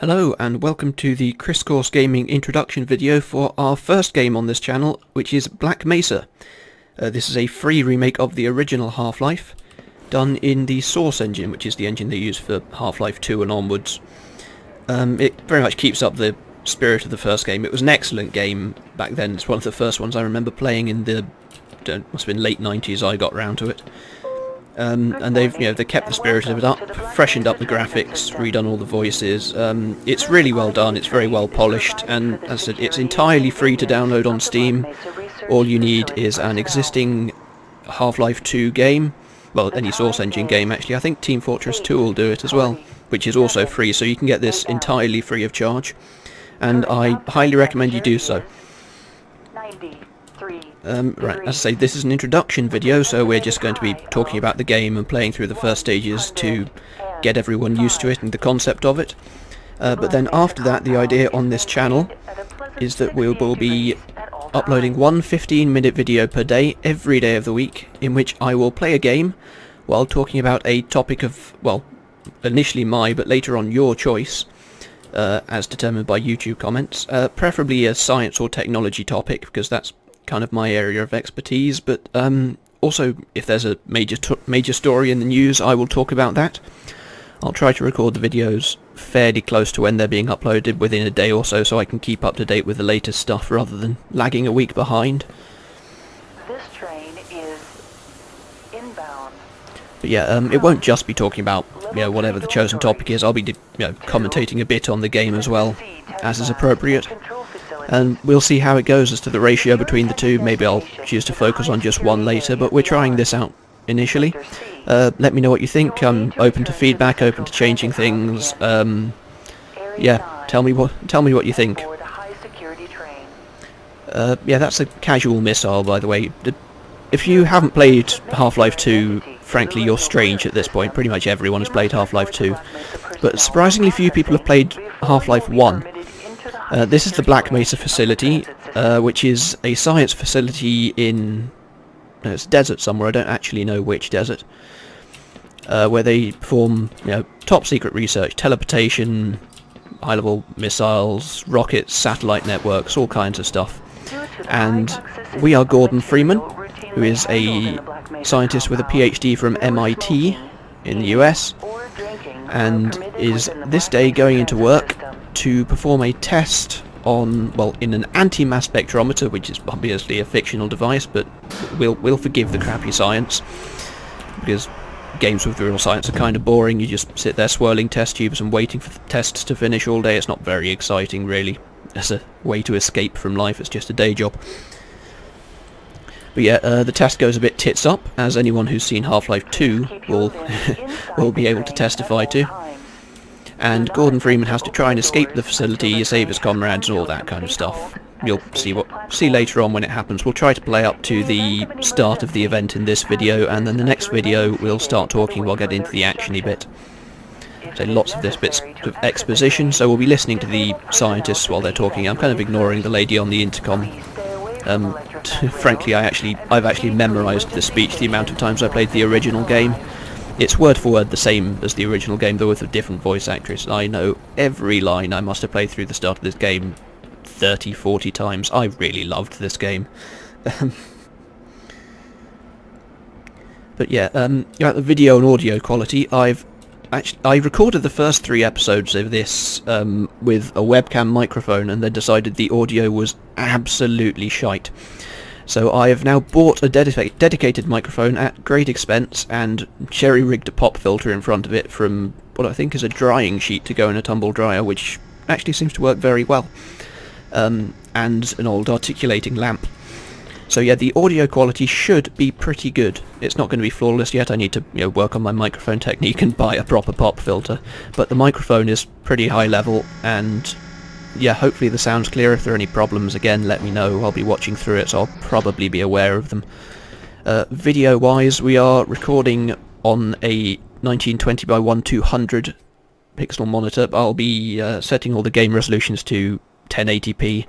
Hello and welcome to the ChrisCourse Gaming introduction video for our first game on this channel, which is Black Mesa. This is a free remake of the original Half-Life, done in the Source engine, which is the engine they use for Half-Life 2 and onwards. It very much keeps up the spirit of the first game. It was an excellent game back then. It's one of the first ones I remember playing in the must have been late 90s I got round to it. And they've kept the spirit of it up, freshened up the graphics, redone all the voices. It's really well done, it's very well polished, and as I said, it's entirely free to download on Steam. All you need is an existing Half-Life 2 game, well, any Source engine game actually. I think Team Fortress 2 will do it as well, which is also free, so you can get this entirely free of charge, and I highly recommend you do so. Right, as I say, this is an introduction video, so we're just going to be talking about the game and playing through the first stages to get everyone used to it and the concept of it. But then after that, the idea on this channel is that we will be uploading one 15-minute video per day, every day of the week, in which I will play a game while talking about a topic of, well, initially but later on your choice, as determined by YouTube comments, preferably a science or technology topic, because that's kind of my area of expertise, but also if there's a major story in the news, I will talk about that. I'll try to record the videos fairly close to when they're being uploaded, within a day or so I can keep up to date with the latest stuff rather than lagging a week behind. This train is inbound. But yeah, it won't just be talking about whatever the chosen topic is. I'll be commentating a bit on the game as well, as is appropriate. And we'll see how it goes as to the ratio between the two. Maybe I'll choose to focus on just one later, but we're trying this out initially. Let me know what you think. I'm open to feedback, open to changing things. Yeah, tell me what you think. Yeah, that's a casual missile, by the way. If you haven't played Half-Life 2, frankly, you're strange at this point. Pretty much everyone has played Half-Life 2. But surprisingly few people have played Half-Life 1. This is the Black Mesa facility, which is a science facility in it's a desert somewhere, I don't actually know which desert, where they perform top secret research, teleportation, high-level missiles, rockets, satellite networks, all kinds of stuff. And we are Gordon Freeman, who is a scientist with a PhD from MIT in the US, and is this day going into work to perform a test on, well, in an anti-mass spectrometer, which is obviously a fictional device, but we'll forgive the crappy science, because games with real science are kind of boring. You just sit there swirling test tubes and waiting for the tests to finish all day. It's not very exciting, really. As a way to escape from life, it's just a day job. But yeah, the test goes a bit tits up, as anyone who's seen Half-Life 2 will be able to testify to. And Gordon Freeman has to try and escape the facility, save his comrades and all that kind of stuff. You'll see later on when it happens. We'll try to play up to the start of the event in this video, and then the next video we'll start talking, we'll get into the actiony bit. So lots of this bit's of exposition, so we'll be listening to the scientists while they're talking. I'm kind of ignoring the lady on the intercom. Frankly, I've actually memorised the speech the amount of times I played the original game. It's word for word the same as the original game, though with a different voice actress. I know every line. I must have played through the start of this game 30, 40 times. I really loved this game. But yeah, about the video and audio quality, I recorded the first 3 episodes of this with a webcam microphone, and then decided the audio was absolutely shite. So I have now bought a dedicated microphone at great expense and cherry-rigged a pop filter in front of it from what I think is a drying sheet to go in a tumble dryer, which actually seems to work very well, and an old articulating lamp. So yeah, the audio quality should be pretty good. It's not going to be flawless yet. I need to work on my microphone technique and buy a proper pop filter, but the microphone is pretty high level, and yeah, hopefully the sound's clear. If there are any problems, again, let me know. I'll be watching through it, so I'll probably be aware of them. Video-wise, we are recording on a 1920 by 1200 pixel monitor. I'll be setting all the game resolutions to 1080p,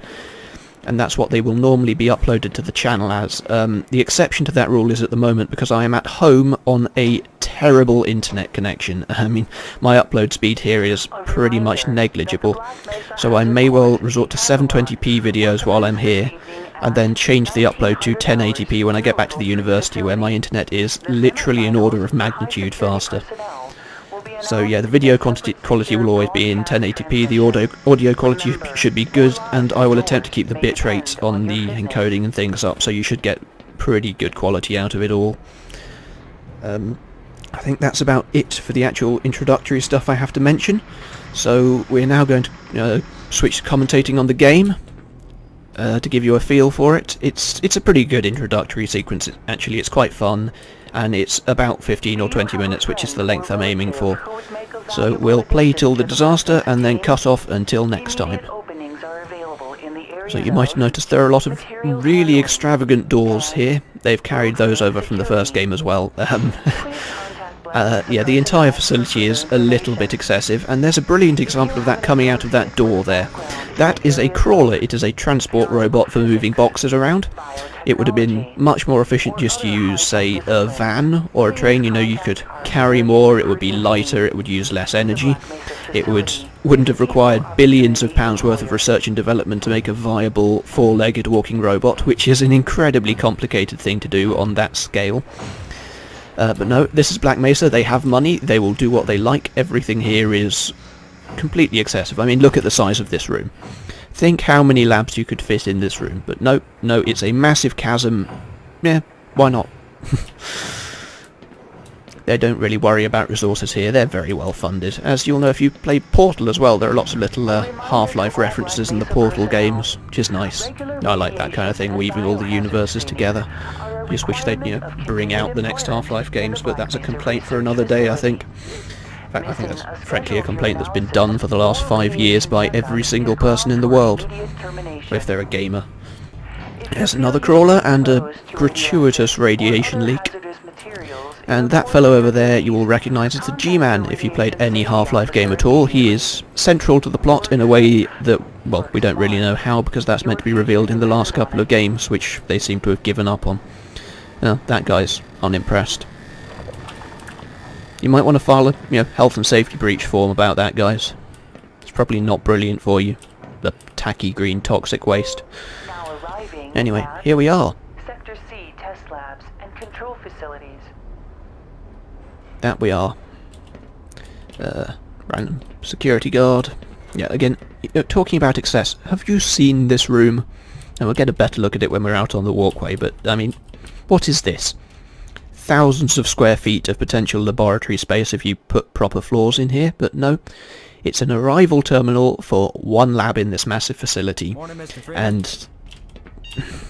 and that's what they will normally be uploaded to the channel as. The exception to that rule is at the moment, because I am at home on a terrible internet connection. I mean, my upload speed here is pretty much negligible, so I may well resort to 720p videos while I'm here, and then change the upload to 1080p when I get back to the university, where my internet is literally an order of magnitude faster. So yeah, the video quality will always be in 1080p, the audio quality should be good, and I will attempt to keep the bitrate on the encoding and things up, so you should get pretty good quality out of it all. I think that's about it for the actual introductory stuff I have to mention. So we're now going to switch to commentating on the game to give you a feel for it. It's a pretty good introductory sequence. Actually, it's quite fun, and it's about 15 or 20 minutes, which is the length I'm aiming for. So we'll play till the disaster and then cut off until next time. So you might have noticed there are a lot of really extravagant doors here. They've carried those over from the first game as well. Yeah, the entire facility is a little bit excessive, and there's a brilliant example of that coming out of that door there. That is a crawler. It is a transport robot for moving boxes around. It would have been much more efficient just to use, say, a van or a train. You know, you could carry more, it would be lighter, it would use less energy. It wouldn't have required billions of pounds worth of research and development to make a viable four-legged walking robot, which is an incredibly complicated thing to do on that scale. But no, this is Black Mesa. They have money, they will do what they like. Everything here is completely excessive. I mean, look at the size of this room. Think how many labs you could fit in this room. But no, it's a massive chasm. Yeah, why not? They don't really worry about resources here. They're very well funded. As you'll know if you play Portal as well, there are lots of little Half-Life references in the Portal games, which is nice. I like that kind of thing, weaving all the universes together. I just wish they'd, bring out the next Half-Life games, but that's a complaint for another day, I think. In fact, I think that's frankly a complaint that's been done for the last 5 years by every single person in the world, if they're a gamer. There's another crawler and a gratuitous radiation leak. And that fellow over there you will recognise as the G-Man if you played any Half-Life game at all. He is central to the plot in a way that, well, we don't really know how, because that's meant to be revealed in the last couple of games, which they seem to have given up on. That guy's unimpressed. You might want to file a health and safety breach form about that, guys. It's probably not brilliant for you. The tacky green toxic waste. Anyway, here we are. Sector C test labs and control facilities. That we are. Random security guard. Yeah, again, talking about excess, have you seen this room? And we'll get a better look at it when we're out on the walkway, but, I mean, what is this? Thousands of square feet of potential laboratory space if you put proper floors in here, but no. It's an arrival terminal for one lab in this massive facility. Morning, Mr. Freeman. And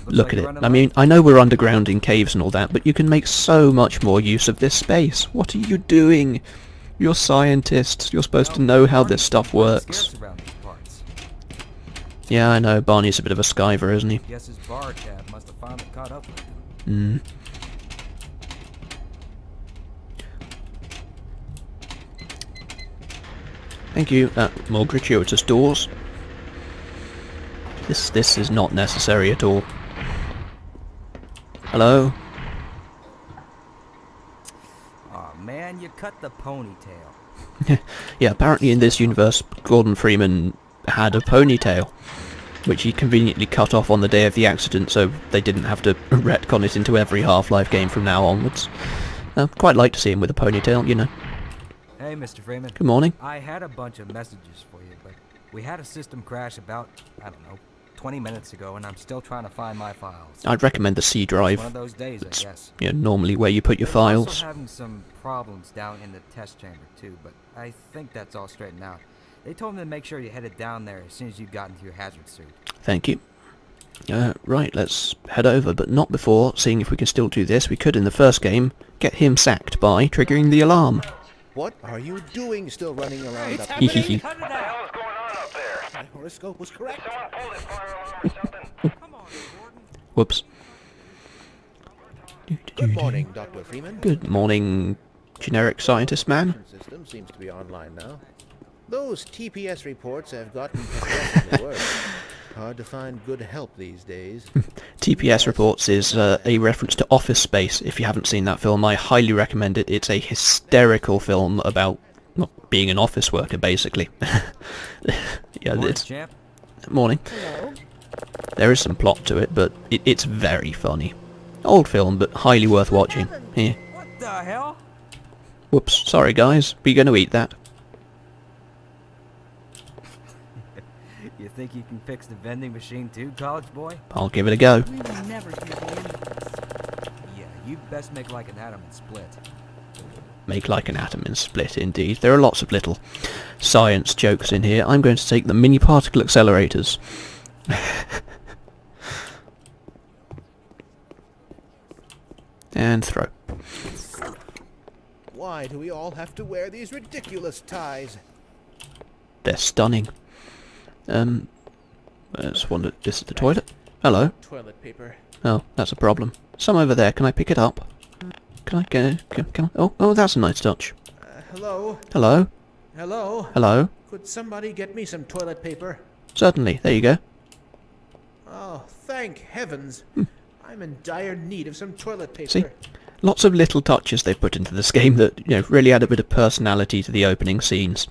look at it. I mean, I know we're underground in caves and all that, but you can make so much more use of this space. What are you doing? You're scientists. You're supposed to know how this stuff works. Yeah, I know. Barney's a bit of a skiver, isn't he? Guess his bar tab must have finally caught up with him. Thank you. More gratuitous doors. This is not necessary at all. Hello? Aw, man, you cut the ponytail. Yeah, apparently in this universe, Gordon Freeman had a ponytail, which he conveniently cut off on the day of the accident, so they didn't have to retcon it into every Half-Life game from now onwards. Quite like to see him with a ponytail, you know. Hey, Mr. Freeman. Good morning. I had a bunch of messages for you, but we had a system crash about, 20 minutes ago, and I'm still trying to find my files. I'd recommend the C drive. One of those days, I guess. Normally where you put your files. Also having some problems down in the test chamber too, but I think that's all straightened out. They told me to make sure you headed down there as soon as you got into your hazard suit. Thank you. Right, let's head over, but not before seeing if we can still do this. We could in the first game get him sacked by triggering the alarm. What are you doing still running around up Hee there? hee hee. What the hell is going on up there? My horoscope was correct. Someone pulled his firearm or something. Whoops. Good morning, Dr. Freeman. Good morning, generic scientist man. System seems to be online now. Those TPS reports have gotten progressively worse. Hard to find good help these days. TPS reports is a reference to Office Space. If you haven't seen that film, I highly recommend it. It's a hysterical film about being an office worker, basically. Yeah, Morning, it's champ. morning. There is some plot to it, but it's very funny. Old film, but highly worth watching. Here. What the hell? Whoops. Sorry, guys. But you're going to eat that. You think you can fix the vending machine too, college boy? I'll give it a go. We will never hear the end of this. Yeah, you best make like an atom and split. Make like an atom and split, indeed. There are lots of little science jokes in here. I'm going to take the mini particle accelerators. And throw. Why do we all have to wear these ridiculous ties? They're stunning. Just wondered, this is the toilet? Hello. Toilet paper. Oh, that's a problem. Some over there. Can I pick it up? Can I get it? Can I? Oh, that's a nice touch. Hello? Hello? Hello? Hello? Could somebody get me some toilet paper? Certainly. There you go. Oh, thank heavens. I'm in dire need of some toilet paper. See? Lots of little touches they've put into this game that, really add a bit of personality to the opening scenes.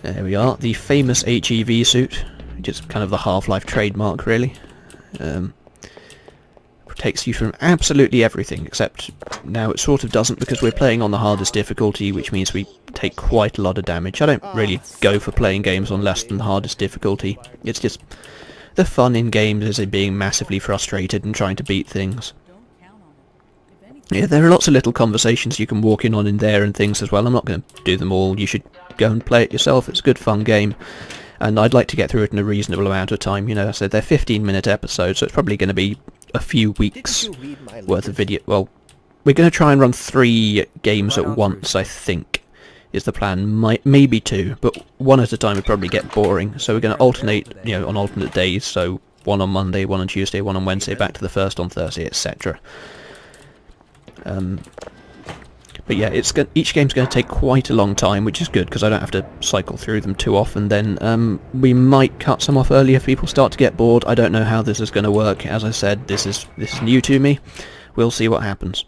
There we are. The famous HEV suit, which is kind of the Half-Life trademark, really. Protects you from absolutely everything, except now it sort of doesn't because we're playing on the hardest difficulty, which means we take quite a lot of damage. I don't really go for playing games on less than the hardest difficulty. It's just the fun in games is in being massively frustrated and trying to beat things. Don't count on it. If anything, Yeah, there are lots of little conversations you can walk in on in there and things as well. I'm not going to do them all. You should go and play it yourself. It's a good fun game. And I'd like to get through it in a reasonable amount of time. I said they're 15-minute episodes, so it's probably going to be a few weeks Didn't you read my worth of letter? video. Well, we're going to try and run 3 games at once, I think, is the plan. Maybe 2, but one at a time would probably get boring. So we're going to alternate, on alternate days. So one on Monday, one on Tuesday, one on Wednesday, back to the first on Thursday, etc. But yeah, each game's going to take quite a long time, which is good because I don't have to cycle through them too often. Then we might cut some off early if people start to get bored. I don't know how this is going to work. As I said, this is new to me. We'll see what happens.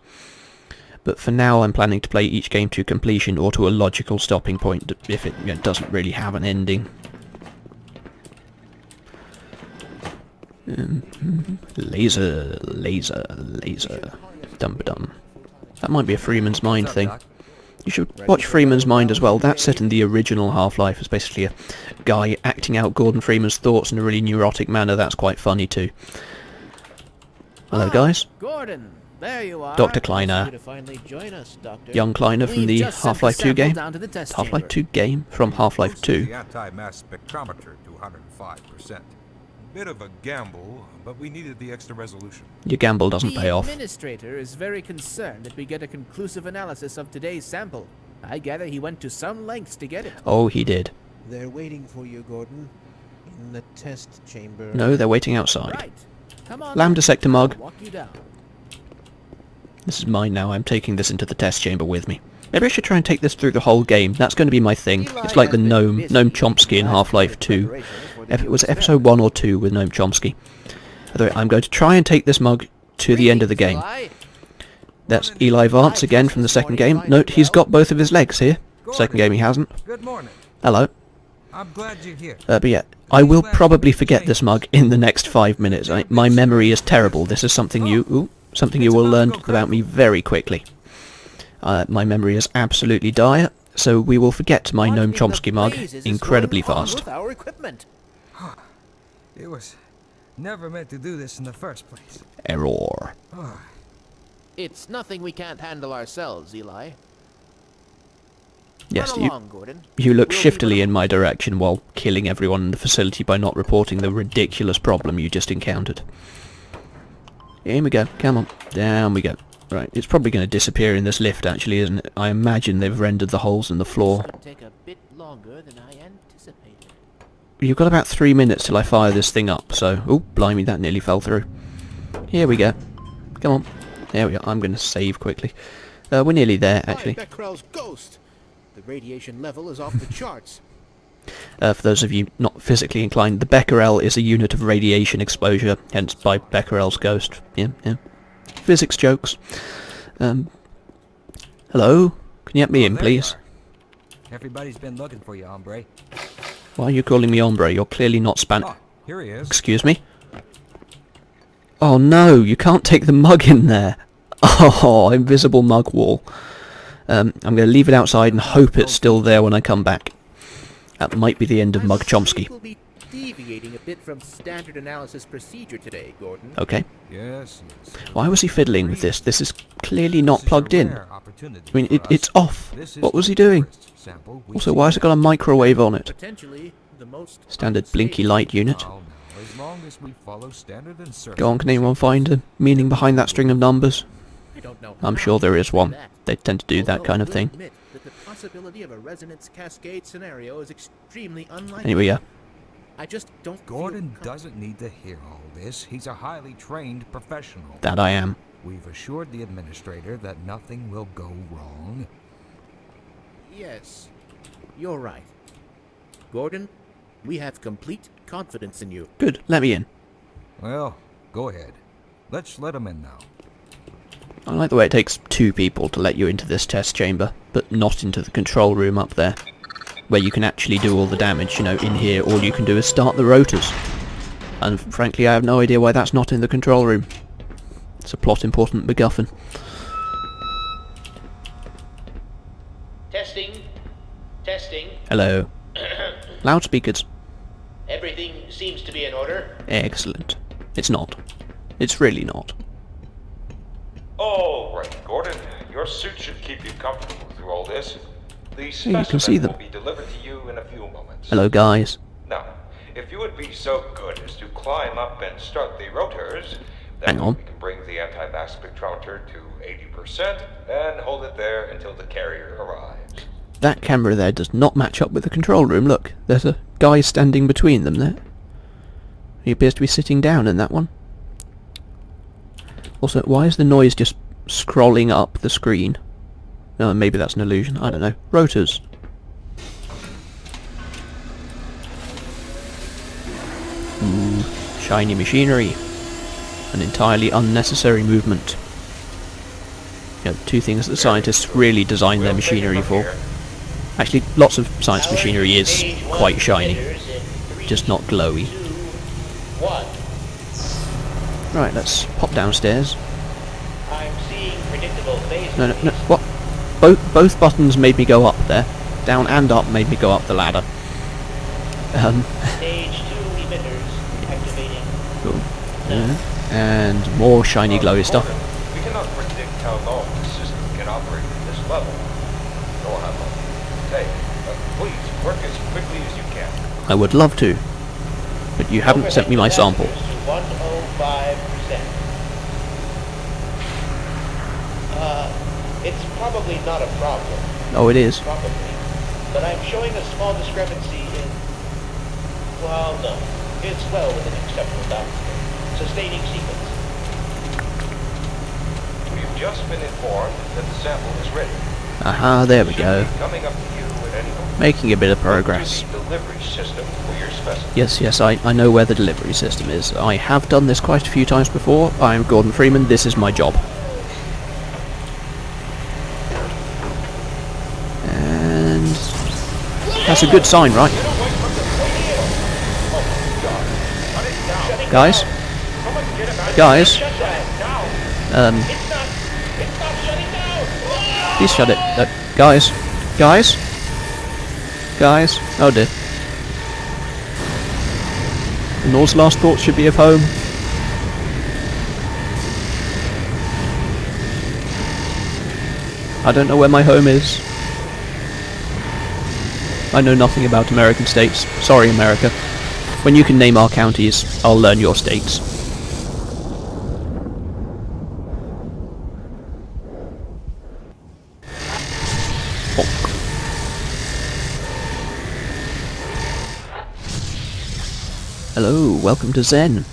But for now, I'm planning to play each game to completion or to a logical stopping point if it doesn't really have an ending. Laser. Dum-ba-dum. That might be a Freeman's Mind What's up, thing. Doc? You should watch Freeman's Mind as well. That's set in the original Half-Life. It's basically a guy acting out Gordon Freeman's thoughts in a really neurotic manner. That's quite funny too. Hello, guys. Gordon, there you are. Dr. Nice of Kleiner. you to finally join us, Doctor. Young Kleiner from We've the just sent Half-Life the 2 sample game. down to the test Half-Life chamber. 2 game from Half-Life 2. The anti-mass spectrometer to 105%. Bit of a gamble, but we needed the extra resolution. Your gamble doesn't pay The off. administrator is very concerned that we get a conclusive analysis of today's sample. I gather he went to some lengths to get it. Oh, he did. They're waiting for you, Gordon. In the test chamber. No, they're waiting outside. Right. Come on. Lambda then. sector mug. I'll walk you down. This is mine now. I'm taking this into the test chamber with me. Maybe I should try and take this through the whole game. That's going to be my thing. It's like the Gnome Chomsky in Half-Life 2. Was it episode 1 or 2 with Gnome Chomsky? Although I'm going to try and take this mug to the end of the game. Eli. That's Eli Vance again from the second game. Note, he's got both of his legs here. Second game he hasn't. Good morning. Hello. I'm glad you're here. But yeah, I will probably forget this mug in the next 5 minutes. My memory is terrible. This is something you will learn about me very quickly. My memory is absolutely dire, so we will forget my What Noam in the Chomsky mug blazes is incredibly going on fast. with our equipment? It was never meant to do this in the first place. Error. It's nothing we can't handle ourselves, Eli. Yes, Run along, Gordon. you look We'll be shiftily with- in my direction while killing everyone in the facility by not reporting the ridiculous problem you just encountered. Here we go. Come on. Down we go. Right, it's probably going to disappear in this lift, actually, isn't it? I imagine they've rendered the holes in the floor. This could take a bit longer than I anticipated. You've got about 3 minutes till I fire this thing up, so... Oh, blimey, that nearly fell through. Here we go. Come on. There we are. I'm going to save quickly. We're nearly there, actually. Hi, Becquerel's ghost. The radiation level is off the charts. For those of you not physically inclined, the becquerel is a unit of radiation exposure, hence by Becquerel's ghost. Yeah. Physics jokes. Hello? Can you let me in, There you please? are. Everybody's been looking for you, hombre. Why are you calling me hombre? You're clearly not Ah, here he is. Excuse me? Oh no, you can't take the mug in there. Oh, invisible mug wall. I'm going to leave it outside and hope it's still there when I come back. That might be the end of Mug Chomsky. We'll be deviating a bit from standard analysis procedure today, Gordon. Okay. Yes. Why was he fiddling with this? This is clearly not plugged in. I mean, it's off. What was he doing? Also, why has it got a microwave on it? Potentially the most Standard blinky light unit. Well, now, as long as we follow standard insertion. Go on, can anyone find a meaning behind that string of numbers? I don't know. I'm how sure there is to one. do that. They tend to do that Although kind I of will thing. admit that the possibility of a resonance cascade scenario is extremely unlikely. Anyway, yeah. I just don't feel Gordon com- doesn't need to hear all this. He's a highly trained professional. That I am. We've assured the administrator that nothing will go wrong. Yes, you're right. Gordon, we have complete confidence in you. Good, let me in. Well, go ahead. Let's let him in now. I like the way it takes 2 people to let you into this test chamber, but not into the control room up there, where you can actually do all the damage. You know, in here all you can do is start the rotors. And frankly, I have no idea why that's not in the control room. It's a plot important MacGuffin. Testing. Hello. Loudspeakers. Everything seems to be in order. Excellent. It's not. It's really not. All right, Gordon. Your suit should keep you comfortable through all this. The you specimen can see them. will be delivered to you in a few moments. Hello, guys. Now, if you would be so good as to climb up and start the rotors, Hang then on. we can bring the anti-mass spectrometer to 80% and hold it there until the carrier arrives. That camera there does not match up with the control room. Look, there's a guy standing between them there. He appears to be sitting down in that one. Also, why is the noise just scrolling up the screen? Oh, maybe that's an illusion. I don't know. Rotors. Ooh, shiny machinery. An entirely unnecessary movement. You know, 2 things that scientists really design their machinery for. Actually, lots of science machinery is quite shiny, just not glowy. Right, let's pop downstairs. I'm seeing predictable phases. No, what? Both buttons made me go up there. Down and up made me go up the ladder. Stage 2 emitters activating. Cool. Yeah. And more shiny glowy stuff. Gordon, we cannot predict how long the system can operate at this level, nor how long it will take. Please, work as quickly as you can. I would love to, but you haven't sent me my sample. To 105%. It's probably not a problem. Oh, it is. Probably. But I'm showing a small discrepancy in... Well, no. It's well within acceptable bounds. Sustaining sequence. We've just been informed that the sample is ready. Aha, there we Should go. be coming up to you at any moment. Making a bit of progress. To the delivery system for your specimen. Yes, I know where the delivery system is. I have done this quite a few times before. I'm Gordon Freeman, this is my job. And... that's a good sign, right? Guys? Guys? Please shut it. Guys? Guys? Guys? Oh dear. Nor's last thoughts should be of home. I don't know where my home is. I know nothing about American states. Sorry, America. When you can name our counties, I'll learn your states. Bonk. Hello, welcome to Zen.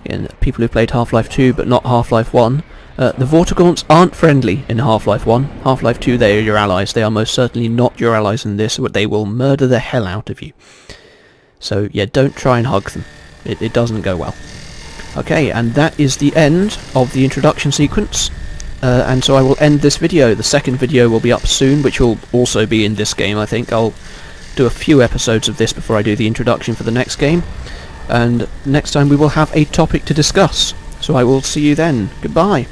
And people who played Half-Life 2 but not Half-Life 1 The Vortigaunts aren't friendly in Half-Life 1. Half-Life 2, they are your allies. They are most certainly not your allies in this. They will murder the hell out of you. So, yeah, don't try and hug them. It doesn't go well. Okay, and that is the end of the introduction sequence. And so I will end this video. The second video will be up soon, which will also be in this game, I think. I'll do a few episodes of this before I do the introduction for the next game. And next time we will have a topic to discuss. So I will see you then. Goodbye.